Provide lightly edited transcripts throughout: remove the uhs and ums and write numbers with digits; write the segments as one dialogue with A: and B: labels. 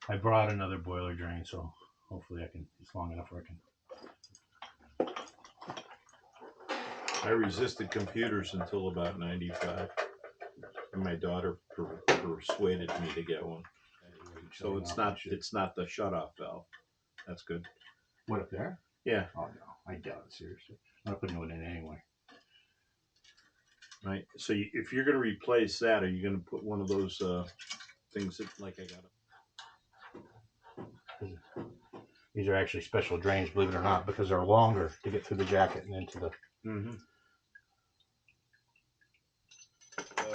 A: I brought another boiler drain, so hopefully it's long enough where I can.
B: I resisted computers until about 95, and my daughter persuaded me to get one. So it's not the shutoff valve. That's good.
A: What, up there?
B: Yeah.
A: Oh no, I doubt it, seriously. I'm not putting it in anyway.
B: Right. So if you're going to replace that, are you going to put one of those things that, like I got?
A: These are actually special drains, believe it or not, because they're longer to get through the jacket and into the.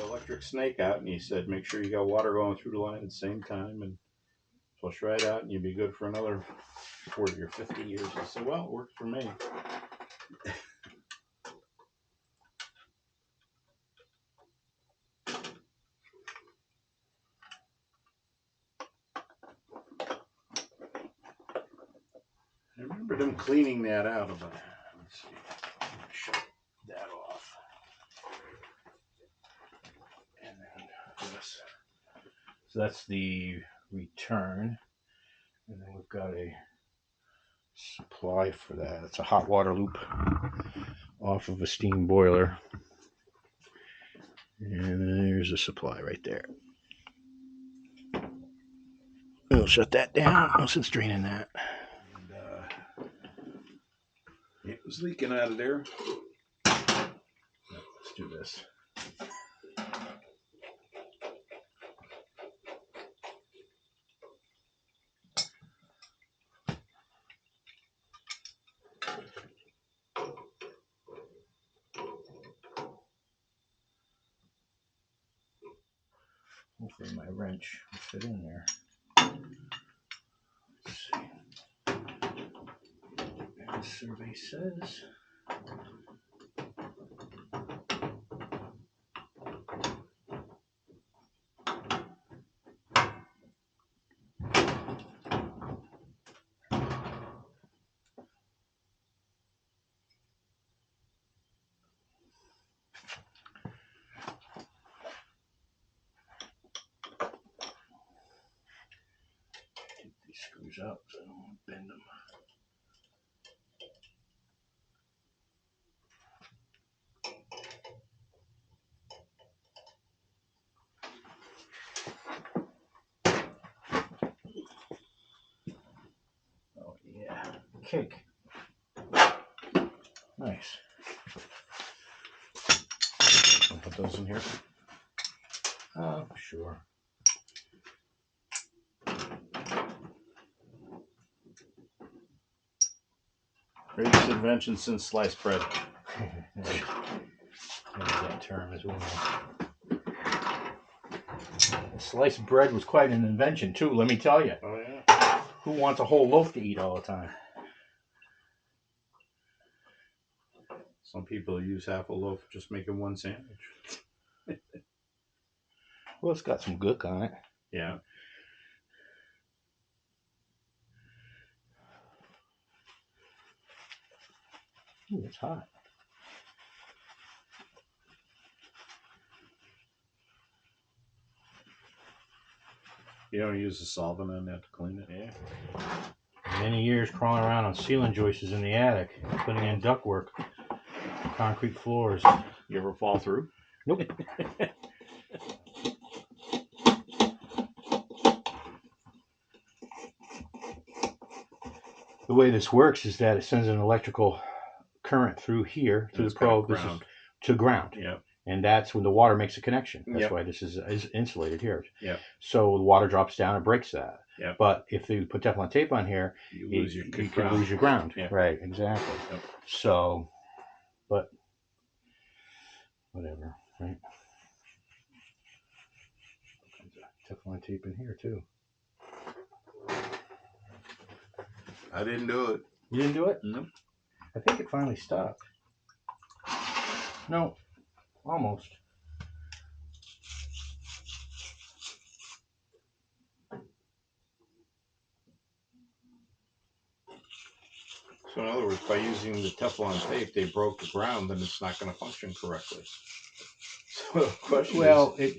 B: Electric snake out, and he said, make sure you got water going through the line at the same time, and flush right out, and you'll be good for another 40 or 50 years. I said, well, it worked for me. I remember them cleaning that out about, let's see, shut that off.
A: And then this. So that's the return. And then we've got a supply for that. It's a hot water loop off of a steam boiler. And there's a supply right there. We'll shut that down once it's draining that.
B: And it was leaking out of there.
A: Let's do this. Hopefully my wrench will fit in there. Let's see. And the survey says. Screws up so I don't want to bend them. Oh yeah, cake. Nice.
B: I'll put those in here.
A: Oh, sure.
B: Greatest invention since sliced bread.
A: There's that term as well. Sliced bread was quite an invention too, let me tell you.
B: Oh yeah.
A: Who wants a whole loaf to eat all the time?
B: Some people use half a loaf just making one sandwich.
A: Well, it's got some gook on it.
B: Yeah.
A: Ooh, it's hot.
B: You don't use a solvent on that to clean it?
A: Yeah. Many years crawling around on ceiling joists in the attic, putting in ductwork, concrete floors.
B: You ever fall through?
A: Nope. The way this works is that it sends an electrical current through here, through the probe, to ground.
B: Yeah.
A: And that's when the water makes a connection. That's why this is insulated here.
B: Yeah.
A: So the water drops down and breaks that.
B: Yeah.
A: But if you put Teflon tape on here, you can lose your ground.
B: Yeah.
A: Right, exactly.
B: Yep.
A: So, but whatever, right? Teflon tape in here too.
B: I didn't do it.
A: You didn't do it?
B: Nope.
A: I think it finally stopped. No, almost.
B: So in other words, by using the Teflon tape, they broke the ground, then it's not going to function correctly. Well, the question
A: Well,
B: is,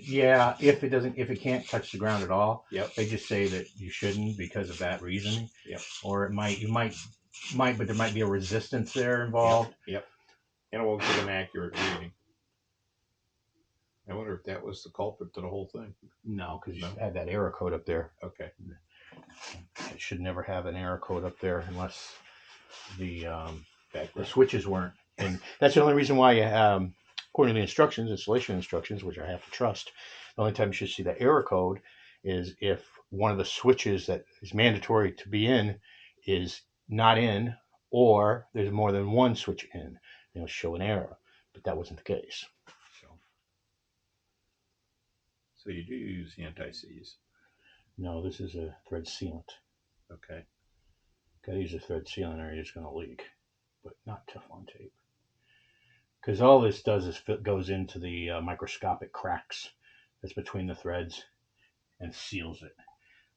A: if it can't touch the ground at all,
B: yep,
A: they just say that you shouldn't because of that reason.
B: yep,
A: Or you might, but there might be a resistance there
B: yep,
A: involved.
B: yep, and it won't get an accurate reading. I wonder if that was the culprit to the whole thing.
A: No, because you
B: No?
A: had that error code up there.
B: Okay.
A: It should never have an error code up there unless the
B: Background.
A: switches weren't. And that's the only reason why, according to the instructions, installation instructions, which I have to trust, the only time you should see the error code is if one of the switches that is mandatory to be in is not in, or there's more than one switch in. It'll show an error, but that wasn't the case.
B: So you do use anti-seize.
A: No, this is a thread sealant.
B: Okay.
A: Got to use a thread sealant or you're just going to leak, but not Teflon tape. Because all this does is goes into the microscopic cracks that's between the threads and seals it.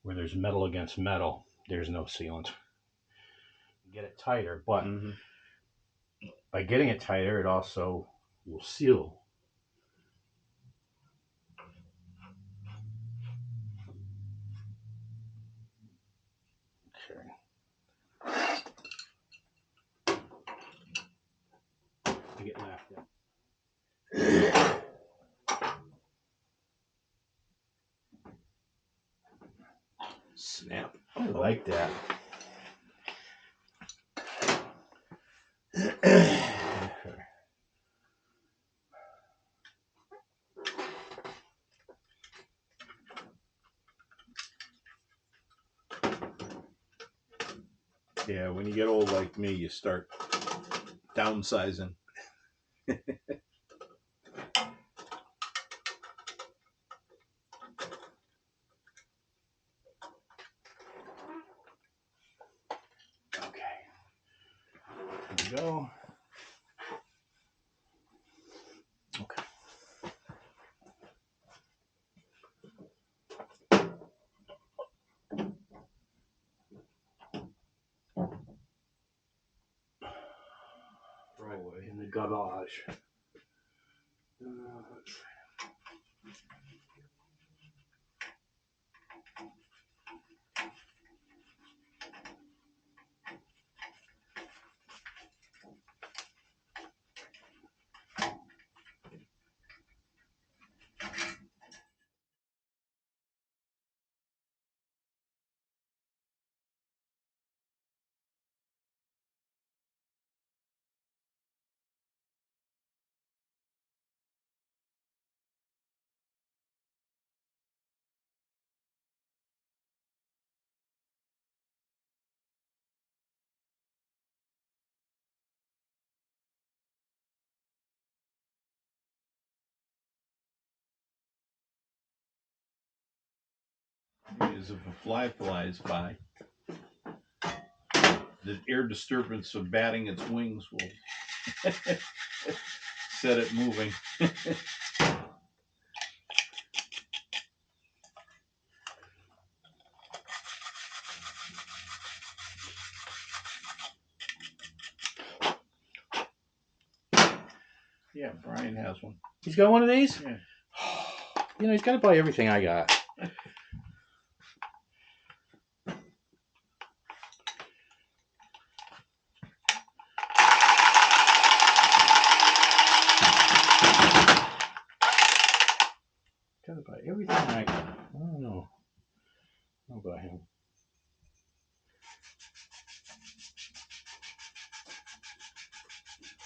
A: Where there's metal against metal, there's no sealant. Get it tighter, but by getting it tighter, it also will seal. Okay. I get laughed at.
B: Snap.
A: I like that.
B: Yeah, when you get old like me, you start downsizing.
A: Okay. Here we go. Okay.
B: Throw away.
A: In the garbage.
B: Is if a fly flies by, the air disturbance of batting its wings will set it moving. Yeah, Brian has one.
A: He's got one of these?
B: Yeah.
A: You know, he's got to buy everything I got. Gotta buy everything I got. I don't know. I'll buy him.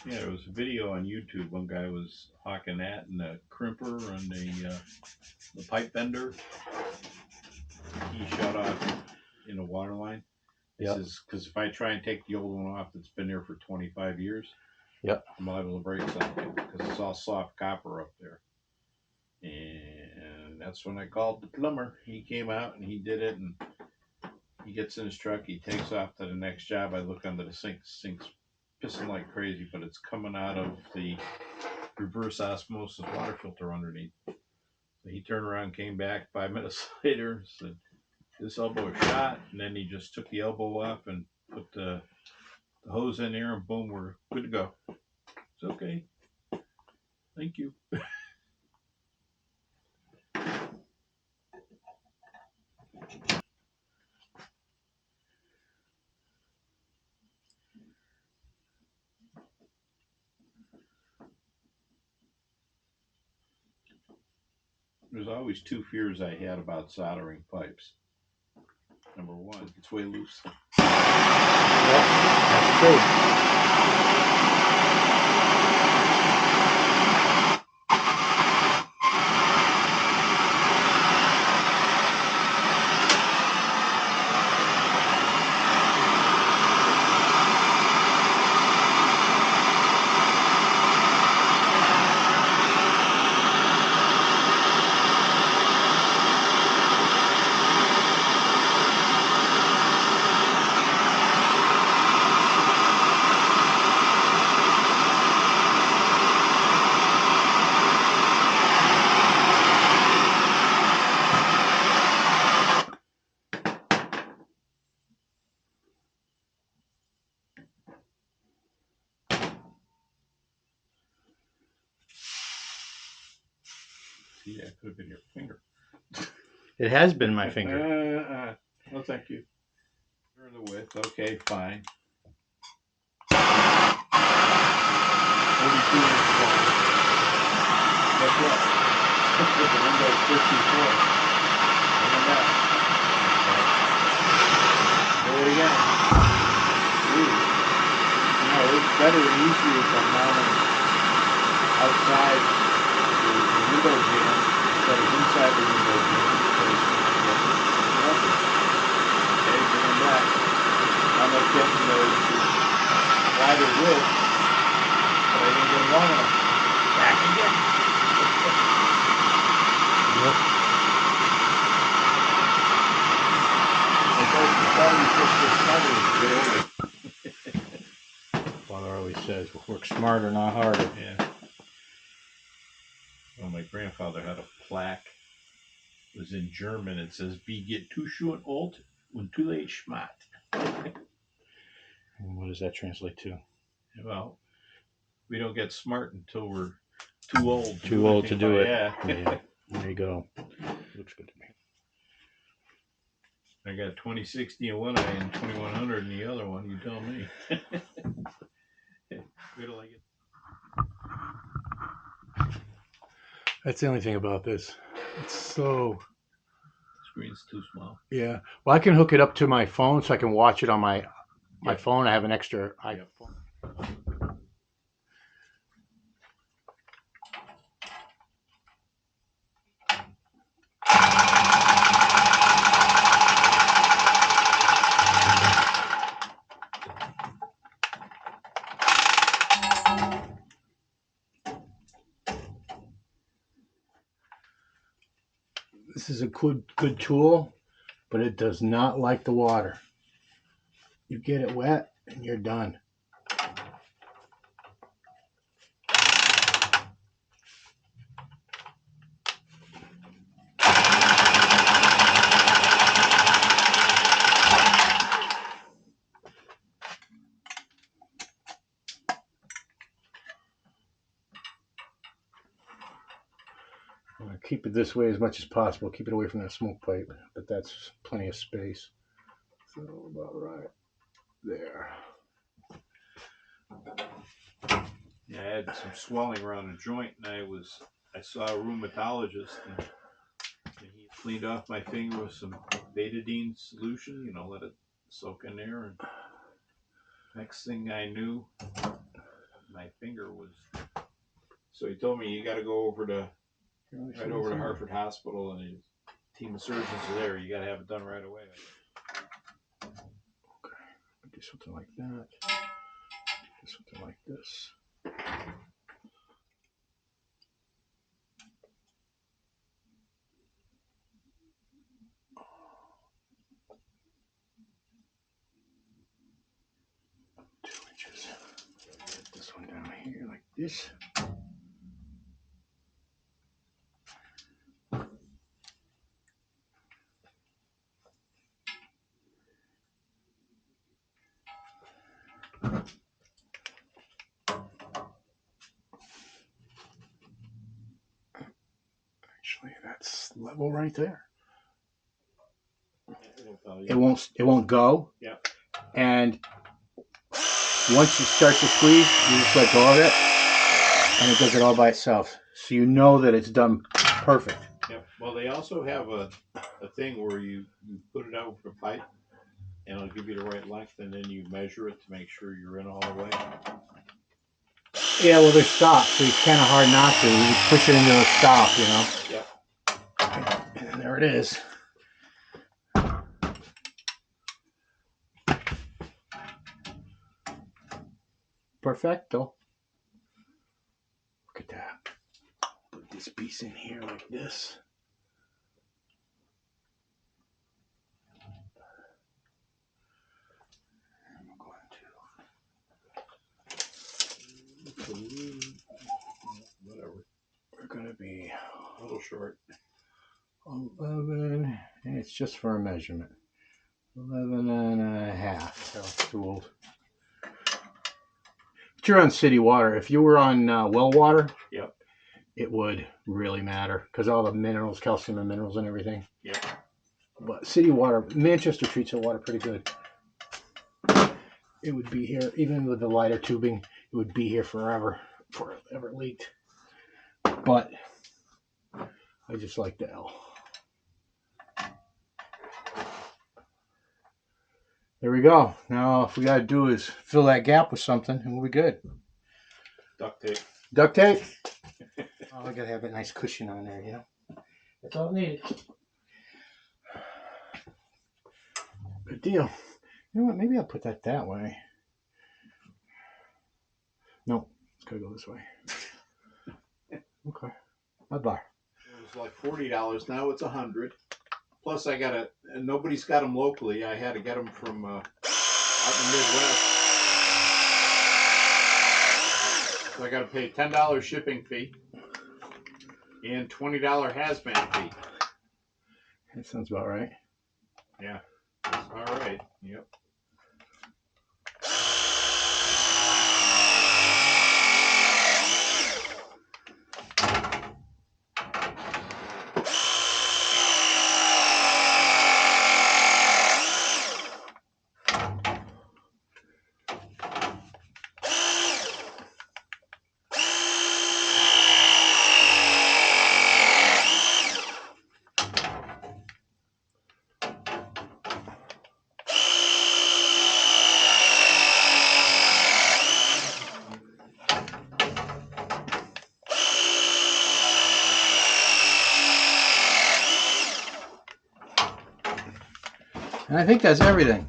B: Yeah, there was a video on YouTube. One guy was hawking that and a crimper and the pipe bender. He shut off in the water line. This is because if I try and take the old one off that's been there for 25 years, I'm liable to break something because it's all soft copper up there. And that's when I called the plumber. He came out and he did it, and he gets in his truck. He takes off to the next job. I look under the sink. Sink's pissing like crazy, but it's coming out of the reverse osmosis water filter underneath. So he turned around, came back 5 minutes later, said, "This elbow is shot," and then he just took the elbow off and put the hose in there, and boom, we're good to go. It's okay. Thank you. There's always two fears I had about soldering pipes. Number one, it's way loose.
A: Yep, that's true.
B: See, that could have been your finger.
A: It has been my finger.
B: No, thank you. Turn the width. Okay, fine. 42 inch wide. Guess what? The window's 54. Bring it down. Do it again. Ooh. You know, it's better and easier if I'm mounting outside the window jamb instead of inside the window jamb because it's leverage. Okay, bring them back. I'm not getting the wider width, but I didn't get them long enough. Back again.
A: Yep. Father always says, work smarter, not harder.
B: Yeah. Well, my grandfather had a plaque. It was in German. It says, "Wie geht too schön old und too late schmat."
A: And what does that translate to?
B: Well, we don't get smart until we're too old.
A: Too old to do it.
B: Yeah.
A: Yeah. There you go. Looks good to me.
B: I got 2060 in one eye and 2100 in the other one. You tell me. Wait till I get.
A: That's the only thing about this. It's so.
B: Screen's too small.
A: Yeah. Well, I can hook it up to my phone so I can watch it on my
B: Yep.
A: phone. I have an extra iPhone.
B: Yep.
A: This is a good tool, but it does not like the water. You get it wet and you're done. Keep it this way as much as possible. Keep it away from that smoke pipe, but that's plenty of space. So about right there.
B: Yeah, I had some swelling around the joint, and I saw a rheumatologist, and he cleaned off my finger with some betadine solution. You know, let it soak in there, and next thing I knew, my finger was. So he told me, you got to go over to Hartford Hospital, and a team of surgeons are there. You got to have it done right away.
A: Okay, do something like that. Do something like this. Get this one down here like this. Actually, that's level right there. It won't go.
B: Yeah.
A: And once you start to squeeze, you just let go of it, and it does it all by itself. So you know that it's done perfect.
B: Yep. Well, they also have a thing where you put it over the pipe and it'll give you the right length, and then you measure it to make sure you're in all the way.
A: Yeah, well, they're stopped, so it's kind of hard not to. You push it into a stop, you know.
B: Yep.
A: And there it is. Perfecto. Look at that. Put this piece in here like this.
B: Whatever.
A: We're going to be
B: A little short.
A: 11, and it's just for a measurement. 11 and a half. Oh, it's too old. But you're on city water. If you were on well water,
B: yep,
A: it would really matter because all the minerals, calcium and minerals and everything.
B: Yep.
A: But city water, Manchester treats their water pretty good. It would be here, even with the lighter tubing, it would be here forever before it ever leaked. But I just like the L. There we go. Now, if we got to do is fill that gap with something, and we'll be good.
B: Duct tape.
A: Duct tape? Oh, I got to have a nice cushion on there, you know? That's all it needs. Good deal. You know what? Maybe I'll put that way. No, it's got to go this way. Okay. Bye-bye.
B: It was like $40. Now it's $100. Plus, I got to, and nobody's got them locally. I had to get them from out in the Midwest. So I got to pay $10 shipping fee and $20 hazmat fee.
A: That sounds about right.
B: Yeah, that's all right. Yep.
A: And I think that's everything.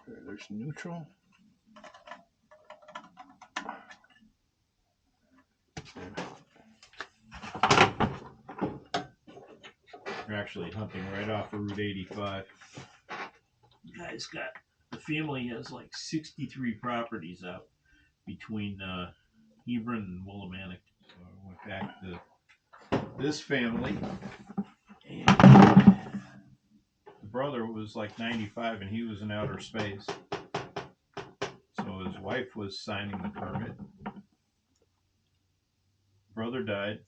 A: There's neutral.
B: We're actually hunting right off of Route 85.
C: The guy's got, the family has like 63 properties out between Hebron and Willimantic.
B: So I went back to this family, and the brother was like 95 and he was in outer space. So his wife was signing the permit. Brother died.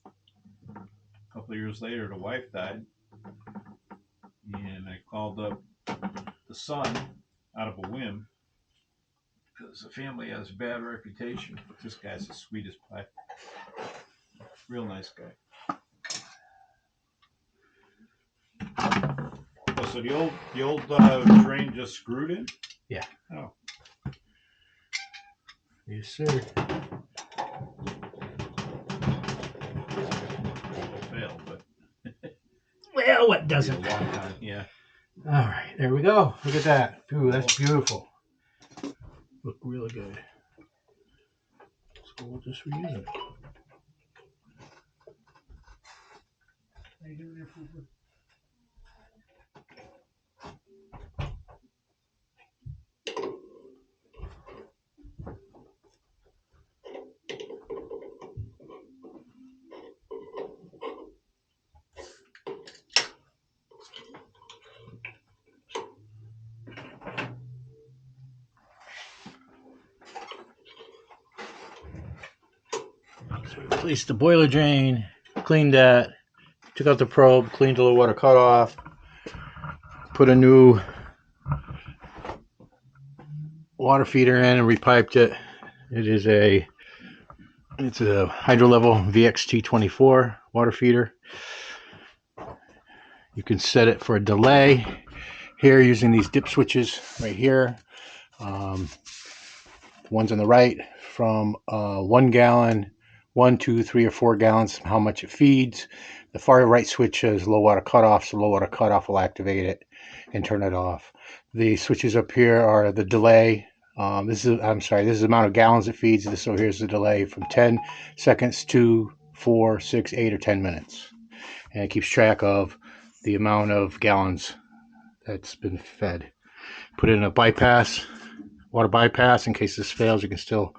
B: A couple of years later, the wife died. And I called up the son out of a whim because the family has a bad reputation. But this guy's the sweetest pie. Real nice guy. Oh, so the old drain just screwed in?
A: Yeah.
B: Oh.
A: Yes, sir.
B: Fail, but
A: Well, what
B: a
A: doesn't?
B: long time. Yeah.
A: All right, there we go. Look at that. Ooh, that's beautiful. Look really good. So we'll just reuse it. How you doing there, Pooper? So we replaced the boiler drain, cleaned that, took out the probe, cleaned the low water cutoff, put a new water feeder in and repiped it. It's a Hydrolevel VXT24 water feeder. You can set it for a delay here using these dip switches right here. The ones on the right from 1 gallon, 1, 2, 3, or 4 gallons, how much it feeds. The far right switch is low water cutoff, so low water cutoff will activate it and turn it off. The switches up here are the delay. This is the amount of gallons it feeds. So here's the delay from 10 seconds to 4, 6, 8, or 10 minutes. And it keeps track of the amount of gallons that's been fed. Put in a bypass, water bypass, in case this fails. You can still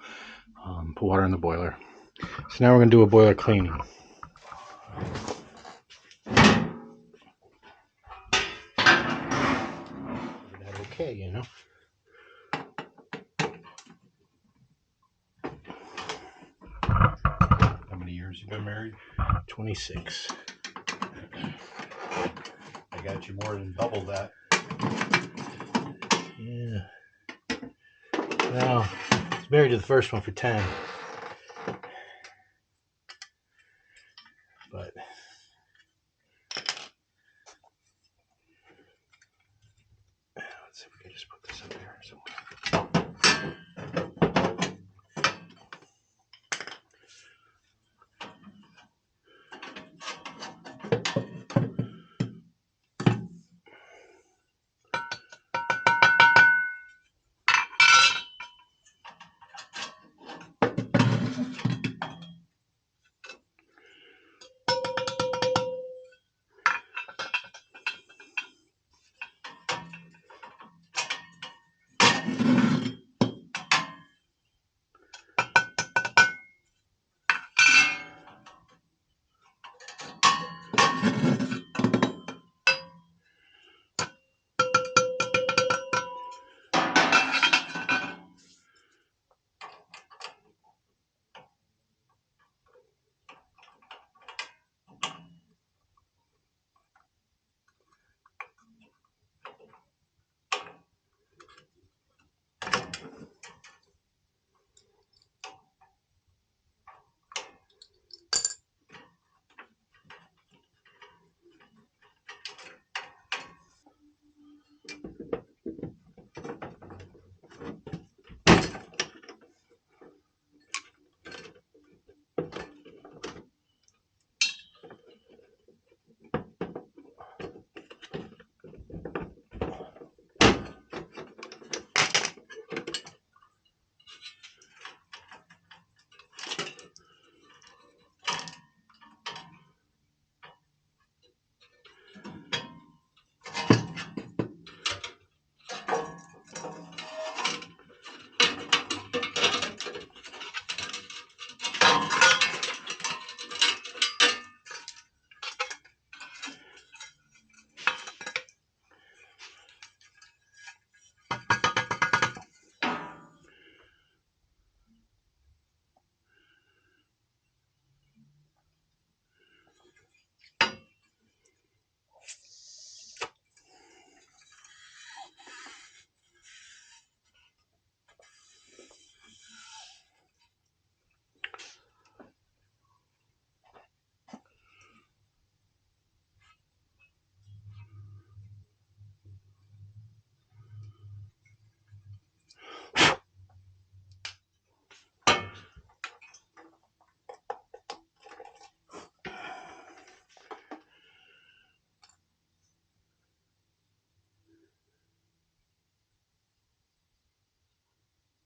A: put water in the boiler. So now we're going to do a boiler cleaning. Okay, you know.
B: How many years you been married?
A: 26.
B: I got you more than double that.
A: Yeah. Well, I was married to the first one for 10. But let's see if we can just put this up there somewhere.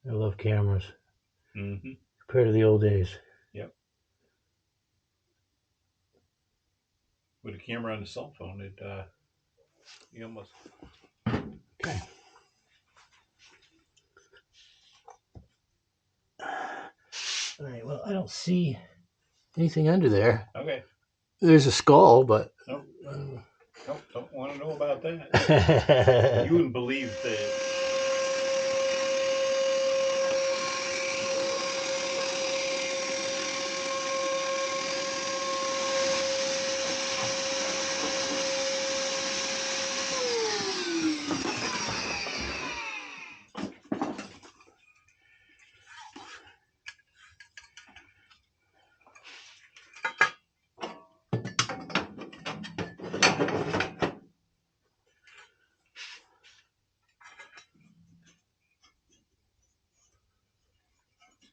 A: I love cameras.
B: Mm-hmm.
A: Compared to the old days.
B: Yep. With a camera on the cell phone, you almost.
A: Okay. All right. Well, I don't see anything under there.
B: Okay.
A: There's a skull, but.
B: Nope. Nope. Don't want to know about that. You wouldn't believe that.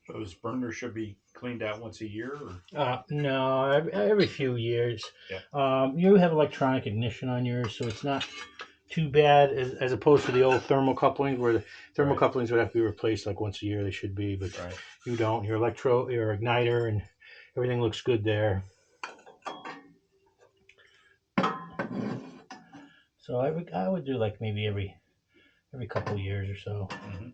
B: So this burner should be cleaned out once a year, or
A: No, every few years.
B: Yeah.
A: You have electronic ignition on yours, so it's not too bad as opposed to the old thermal couplings, where the thermal
B: Right.
A: couplings would have to be replaced like once a year. They should be, but
B: right?
A: you don't. Your igniter, and everything looks good there. So I would do like maybe every couple of years or so.
B: Mm-hmm.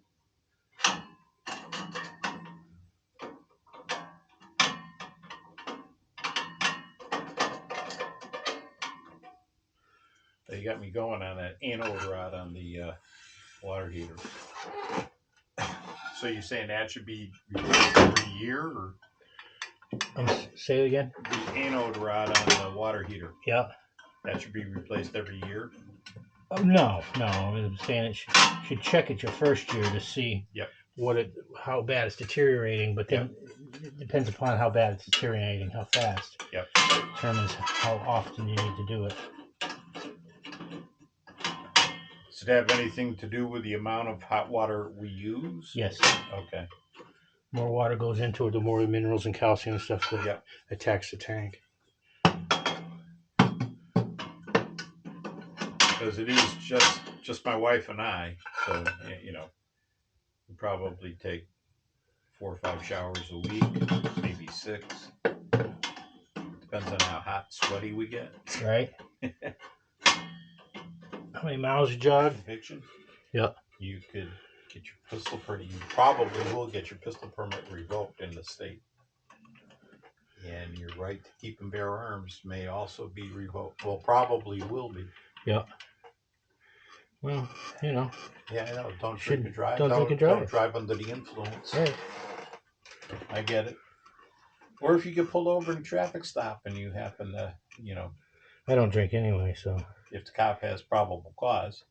B: They got me going on that anode rod on the water heater. So you're saying that should be replaced every year, or
A: Say it again.
B: the anode rod on the water heater?
A: Yeah.
B: That should be replaced every year.
A: Oh, no. I'm saying it should check it your first year to see
B: Yep.
A: how bad it's deteriorating. But then it depends upon how bad it's deteriorating, how fast.
B: Yep.
A: Determines how often you need to do it.
B: Does it have anything to do with the amount of hot water we use?
A: Yes.
B: Okay.
A: More water goes into it, the more minerals and calcium and stuff that
B: Yep.
A: attacks the tank.
B: Because it is just my wife and I, so we probably take 4 or 5 showers a week, maybe 6. Depends on how hot and sweaty we get.
A: Right. How many miles you jog?
B: Conviction.
A: Yep.
B: You could get your pistol permit. You probably will get your pistol permit revoked in the state. And your right to keep and bear arms may also be revoked. Well, probably will be.
A: Yep. Well,
B: Yeah, I know. Don't drink and drive.
A: Don't drink and drive.
B: Don't drive under the influence.
A: Right.
B: I get it. Or if you get pulled over in a traffic stop and you happen to,
A: I don't drink anyway, so.
B: if the cop has probable cause.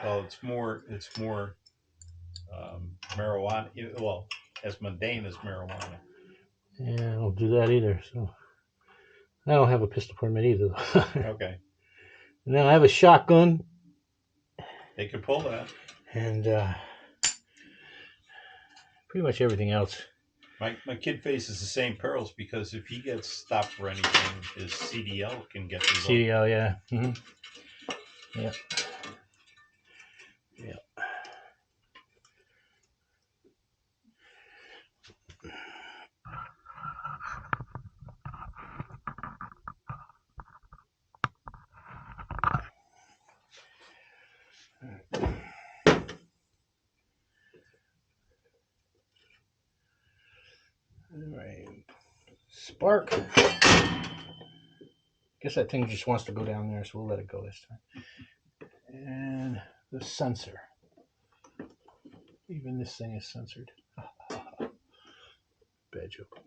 B: Well, it's more marijuana. Well, as mundane as marijuana.
A: Yeah, I don't do that either. So I don't have a pistol permit either.
B: Okay.
A: Now I have a shotgun.
B: They can pull that.
A: And pretty much everything else.
B: My kid faces the same perils because if he gets stopped for anything, his CDL can get revoked.
A: CDL, yeah. Mm-hmm. Yeah. Yeah. All right. Spark. Guess that thing just wants to go down there, so we'll let it go this time. And the sensor. Even this thing is censored. Bad joke.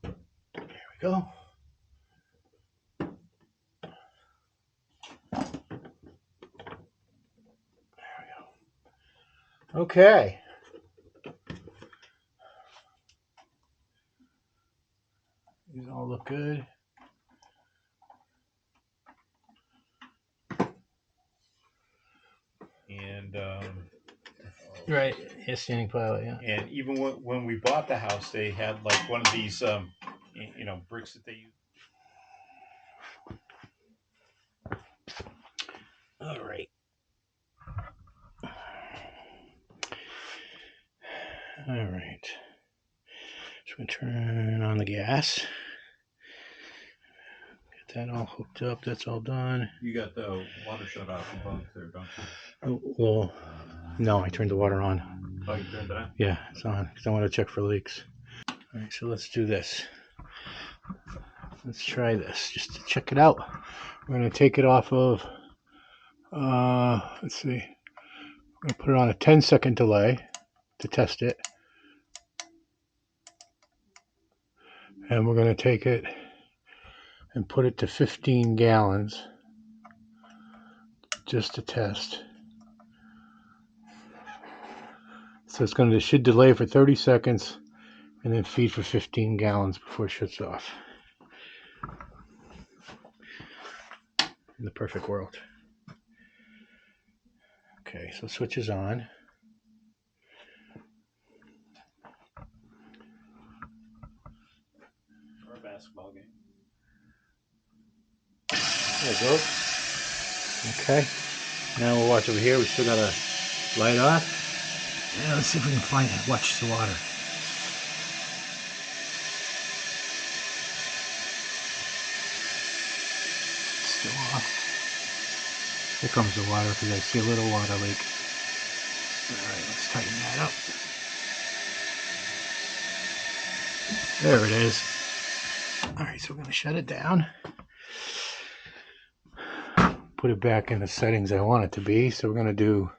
A: There we go. Okay. These all look good.
B: And
A: Right, yeah, standing pilot, yeah.
B: and even when we bought the house, they had like one of these bricks that they use.
A: All right. All right. So we turn on the gas. Get that all hooked up. That's all done.
B: You got the water shut off above there, don't you?
A: Oh, well, no, I turned the water on.
B: Oh, you turned it on?
A: Yeah, it's on because I want to check for leaks. All right, so let's do this. Let's try this just to check it out. We're going to take it off of, let's see. I'm going to put it on a 10-second delay to test it. And we're going to take it and put it to 15 gallons just to test. So it's should delay for 30 seconds and then feed for 15 gallons before it shuts off. in the perfect world. Okay, so switch is on.
C: For a basketball game.
A: There it goes. Okay, now we'll watch over here. We still got a light off. Yeah, let's see if we can watch the water. Still off. Here comes the water because I see a little water leak. Alright, let's tighten that up. There it is. Alright, so we're going to shut it down. Put it back in the settings I want it to be. So we're going to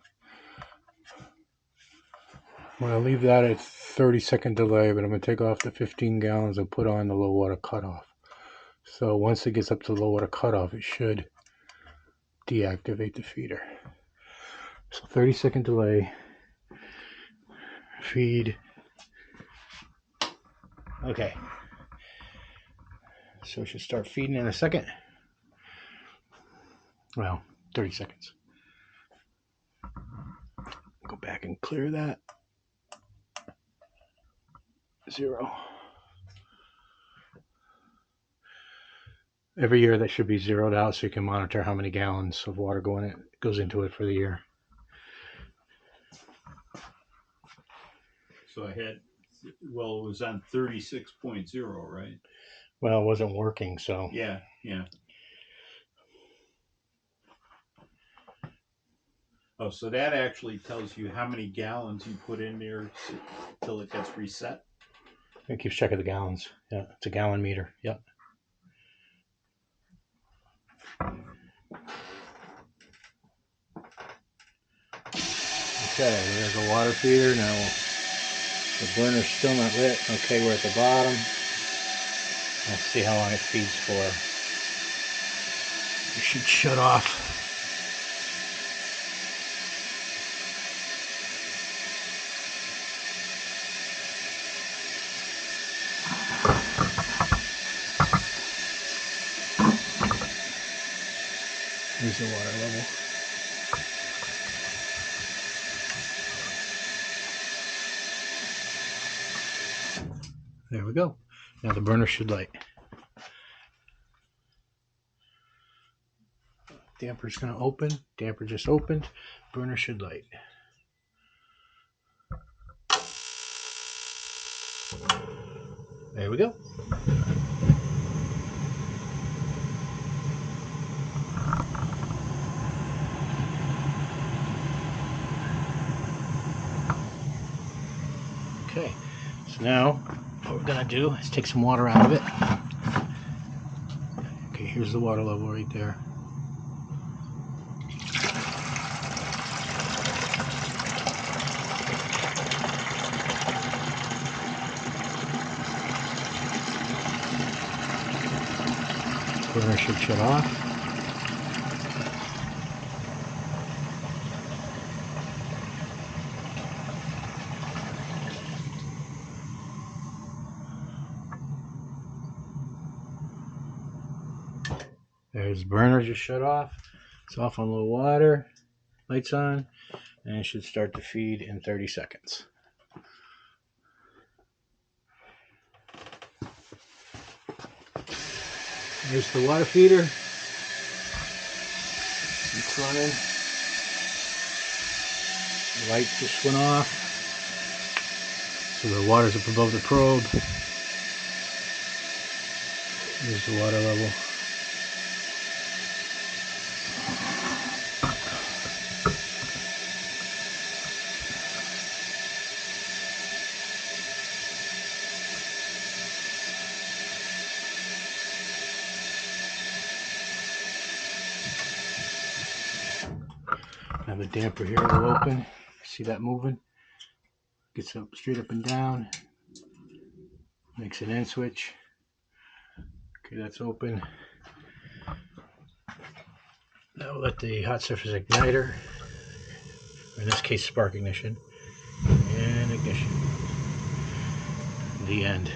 A: leave that at 30-second delay, but I'm going to take off the 15 gallons and put on the low water cutoff. So once it gets up to the low water cutoff, it should deactivate the feeder. So 30-second delay. Feed. Okay. So it should start feeding in a second. Well, 30 seconds. Go back and clear that. 0. Every year that should be zeroed out so you can monitor how many gallons of water goes into it for the year.
C: So it was on 36.0, right?
A: Well, it wasn't working, so.
C: Yeah. Oh, so that actually tells you how many gallons you put in there till it gets reset?
A: It keeps track of the gallons. Yeah, it's a gallon meter. Yep. Okay, there's a water feeder. Now the burner's still not lit. Okay, we're at the bottom. Let's see how long it feeds for. It should shut off. Here's the water level. There we go. Now the burner should light. Damper's going to open. Damper just opened. Burner should light. There we go. Okay, so now what we're going to do is take some water out of it. Okay, here's the water level right there. Burner should shut off. There's the burner just shut off. It's off on low water. Lights on. And it should start to feed in 30 seconds. Here's the water feeder. It's running. The light just went off. So the water's up above the probe. Here's the water level. Now the damper here will open. See that moving? Gets up straight up and down. Makes an end switch. Okay, that's open. Now we'll let the hot surface igniter, in this case spark ignition, and ignition. The end.